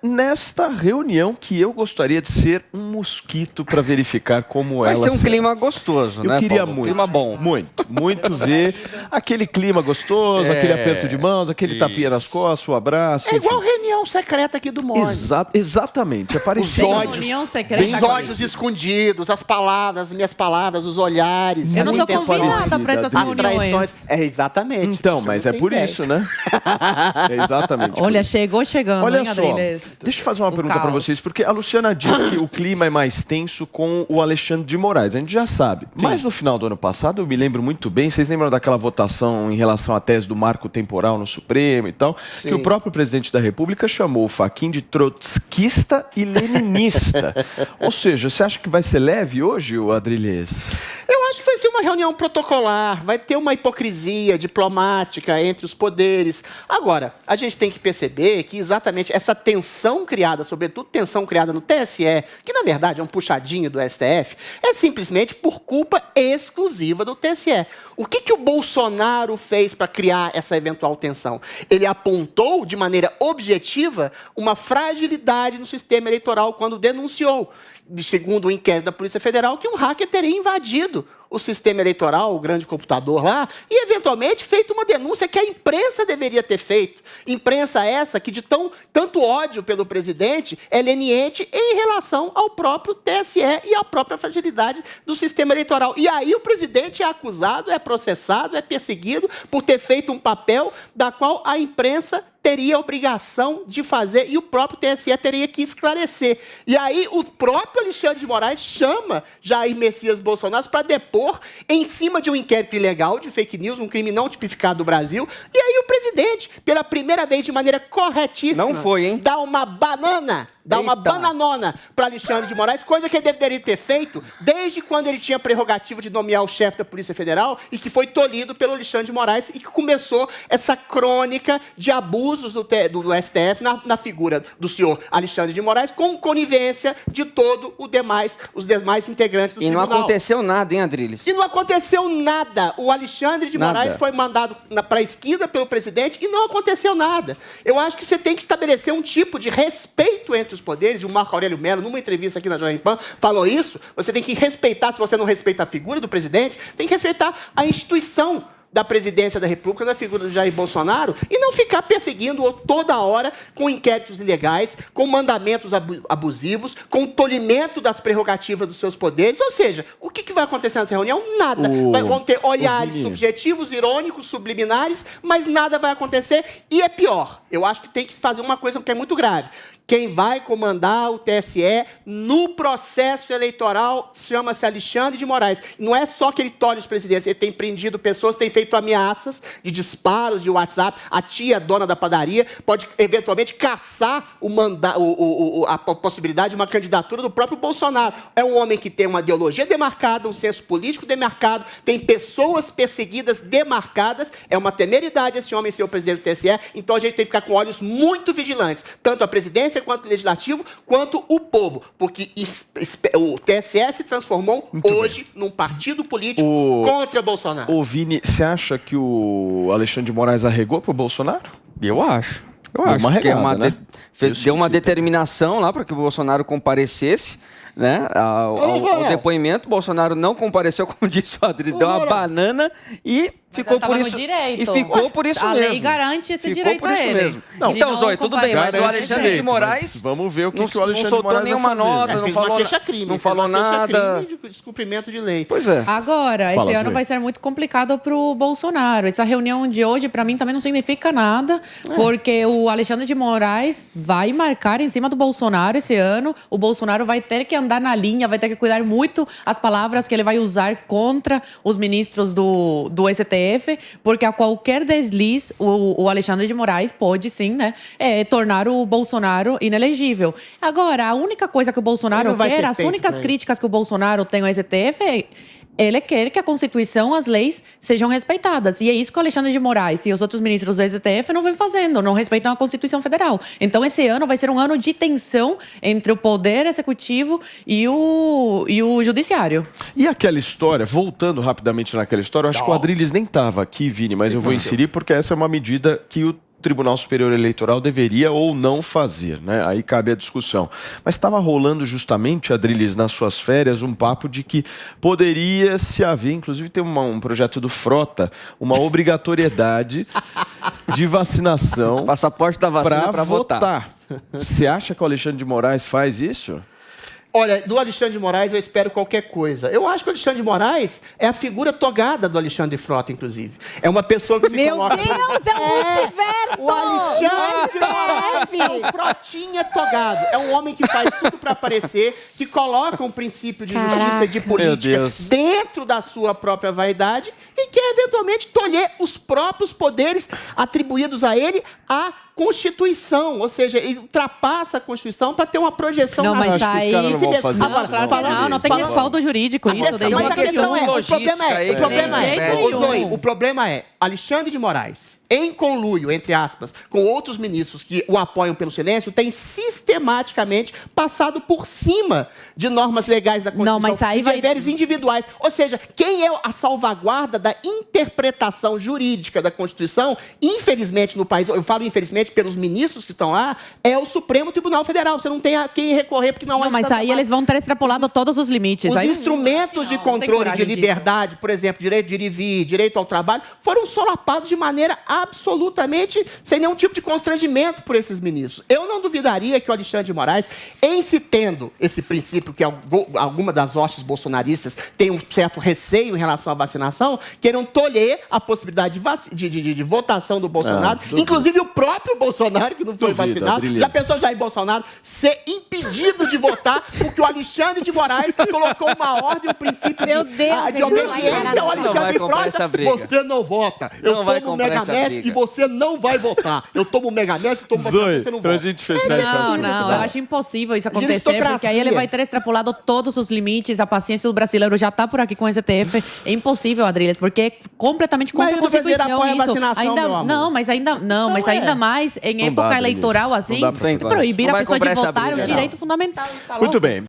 Nesta reunião que eu gostaria de ser um mosquito para verificar como ela Vai ser um clima gostoso, né, Eu queria Paulo? muito. Clima bom. Muito ver aquele clima gostoso, aquele aperto de mãos, aquele tapinha nas costas, o abraço. É igual enfim. reunião secreta aqui do MON. Exatamente, é Os parecido. ódios escondidos, as palavras, as minhas palavras, os olhares. Eu não as sou intenções, convidada para essas as reuniões. traições. É, exatamente. Então, Você mas não é tem por ideia. isso, né? É exatamente. por Olha, isso. chegou chegando, Olha hein, só, Adriles? deixa eu fazer uma pergunta para caos. vocês, porque a Luciana diz que o clima é mais tenso com o Alexandre de Moraes, a gente já sabe. Mas no final do ano passado, eu me lembro muito bem, vocês lembram daquela votação em relação à tese do marco temporal no Supremo e tal, que o próprio presidente da República chamou o Fachin de trotskista e leninista. Ou seja, você acha que vai ser leve hoje, o Adriles? Eu acho que vai ser uma reunião protocolar, vai ter uma hipocrisia diplomática entre os poderes. Agora, a gente tem que perceber que exatamente essa tensão criada, sobretudo tensão criada no TSE, que na verdade é um puxadinho do STF, é simplesmente por culpa exclusiva do TSE. O que o Bolsonaro fez para criar essa eventual tensão? Ele apontou de maneira objetiva uma fragilidade no sistema eleitoral quando denunciou, segundo o inquérito da Polícia Federal, que um hacker teria invadido o sistema eleitoral, o grande computador lá, e eventualmente feito uma denúncia que a imprensa deveria ter feito. Imprensa essa que de tanto ódio pelo presidente é leniente em relação ao próprio TSE e à própria fragilidade do sistema eleitoral. E aí o presidente é acusado, é processado, é perseguido por ter feito um papel da qual a imprensa teria a obrigação de fazer e o próprio TSE teria que esclarecer. E aí o próprio Alexandre de Moraes chama Jair Messias Bolsonaro para depor em cima de um inquérito ilegal de fake news, um crime não tipificado do Brasil. E aí o presidente, pela primeira vez de maneira corretíssima, Não foi, hein? dá uma banana, dá uma bananona para Alexandre de Moraes, coisa que ele deveria ter feito desde quando ele tinha a prerrogativa de nomear o chefe da Polícia Federal e que foi tolhido pelo Alexandre de Moraes e que começou essa crônica de abusos do STF na figura do senhor Alexandre de Moraes com conivência de os demais integrantes do E não tribunal. aconteceu nada, hein, Adriles? E não aconteceu nada. O Alexandre de Moraes foi mandado para a esquerda pelo presidente e não aconteceu nada. Eu acho que você tem que estabelecer um tipo de respeito entre os poderes. O Marco Aurélio Mello, numa entrevista aqui na Jovem Pan, falou isso. Você tem que respeitar, se você não respeita a figura do presidente, tem que respeitar a instituição da presidência da República, da figura do Jair Bolsonaro, e não ficar perseguindo toda hora com inquéritos ilegais, com mandamentos abusivos, com tolimento das prerrogativas dos seus poderes. Ou seja, o que vai acontecer nessa reunião? Nada. Vão ter olhares subjetivos, irônicos, subliminares, mas nada vai acontecer. E é pior. Eu acho que tem que fazer uma coisa que é muito grave. Quem vai comandar o TSE no processo eleitoral chama-se Alexandre de Moraes. Não é só que ele tolhe os presidentes, ele tem prendido pessoas, tem feito ameaças de disparos de WhatsApp. A tia, dona da padaria, pode eventualmente caçar a possibilidade de uma candidatura do próprio Bolsonaro. É um homem que tem uma ideologia demarcada, um senso político demarcado, tem pessoas perseguidas demarcadas. É uma temeridade esse homem ser o presidente do TSE, então a gente tem que ficar com olhos muito vigilantes, tanto a presidência quanto o legislativo, quanto o povo, porque o TSE se transformou hoje num partido político contra Bolsonaro. Ô, Vini, você acha que o Alexandre de Moraes arregou pro Bolsonaro? Eu acho. Eu Deu acho uma que regada, né? deu uma determinação lá para que o Bolsonaro comparecesse, né, ao depoimento. Bolsonaro não compareceu, como disse o Adriles, deu uma banana e ficou por isso. Direito. E ficou por isso a mesmo. A lei garante esse ficou direito por a isso ele. mesmo. Então, Zoe, tudo bem, mas o Alexandre de Moraes vamos ver o que o Alexandre não soltou de Moraes nenhuma vai fazer. nota, não falou, não falou nada. De descumprimento de lei. Pois é. Agora, esse ano vai ser muito complicado para o Bolsonaro. Essa reunião de hoje, para mim, também não significa nada, porque o Alexandre de Moraes vai marcar em cima do Bolsonaro esse ano. O Bolsonaro vai ter que andar na linha, vai ter que cuidar muito as palavras que ele vai usar contra os ministros do STF, porque a qualquer deslize, o Alexandre de Moraes pode, sim, né, tornar o Bolsonaro inelegível. Agora, a única coisa que o Bolsonaro quer, as únicas críticas que o Bolsonaro tem ao STF ele quer que a Constituição, as leis, sejam respeitadas. E é isso que o Alexandre de Moraes e os outros ministros do STF não vêm fazendo, não respeitam a Constituição Federal. Então, esse ano vai ser um ano de tensão entre o Poder Executivo e o Judiciário. E aquela história, voltando rapidamente naquela história, eu acho que o Adriles nem estava aqui, Vini, mas eu vou inserir porque essa é uma medida que o Tribunal Superior Eleitoral deveria ou não fazer, né? Aí cabe a discussão. Mas estava rolando justamente, Adriles, nas suas férias, um papo de que poderia se haver, inclusive tem um projeto do Frota, uma obrigatoriedade de vacinação. Passaporte da vacina para votar. Você acha que o Alexandre de Moraes faz isso? Olha, do Alexandre de Moraes eu espero qualquer coisa. Eu acho que o Alexandre de Moraes é a figura togada do Alexandre Frota, inclusive. É uma pessoa que se coloca... Meu Deus, é um multiverso! O Alexandre de Moraes é um Frotinha togado. É um homem que faz tudo para aparecer, que coloca um princípio de justiça e de política dentro da sua própria vaidade e quer, eventualmente, tolher os próprios poderes atribuídos a ele à Constituição, ou seja, ele ultrapassa a Constituição para ter uma projeção não, mas acho que os caras não vão fazer Agora, isso, claro que não tem respaldo jurídico isso. Mas a questão é, o problema é, Alexandre de Moraes, em conluio, entre aspas, com outros ministros que o apoiam pelo silêncio, tem sistematicamente passado por cima de normas legais da Constituição, não, mas aí de deveres individuais. Ou seja, quem é a salvaguarda da interpretação jurídica da Constituição, infelizmente no país, eu falo infelizmente pelos ministros que estão lá, é o Supremo Tribunal Federal. Você não tem a quem recorrer, porque não há... Não, mas aí eles vão ter extrapolado todos os limites. Os aí instrumentos de controle de liberdade, por exemplo, direito de ir e vir, direito ao trabalho, foram solapados de maneira absolutamente sem nenhum tipo de constrangimento por esses ministros. Eu não duvidaria que o Alexandre de Moraes, em se tendo esse princípio que alguma das hostes bolsonaristas tem um certo receio em relação à vacinação, queiram tolher a possibilidade de votação do Bolsonaro, inclusive o próprio Bolsonaro, que não foi vacinado. Já pensou Jair Bolsonaro ser impedido de votar porque o Alexandre de Moraes colocou uma ordem, um princípio de obediência ao Alexandre Frota? Você não vota. Eu tomo o Megamess e você não vai votar. Eu tomo o Megamess e tomo o Megamess e você não vota. Pra gente fechar esse assunto. Não, eu acho impossível isso acontecer, porque aí ele vai ter extrapolado todos os limites, a paciência do brasileiro já está por aqui com o STF. É impossível, Adriles, porque é completamente contra a Constituição isso. Mas ainda mais em época eleitoral assim, proibir a pessoa de votar é um direito fundamental. Muito bem.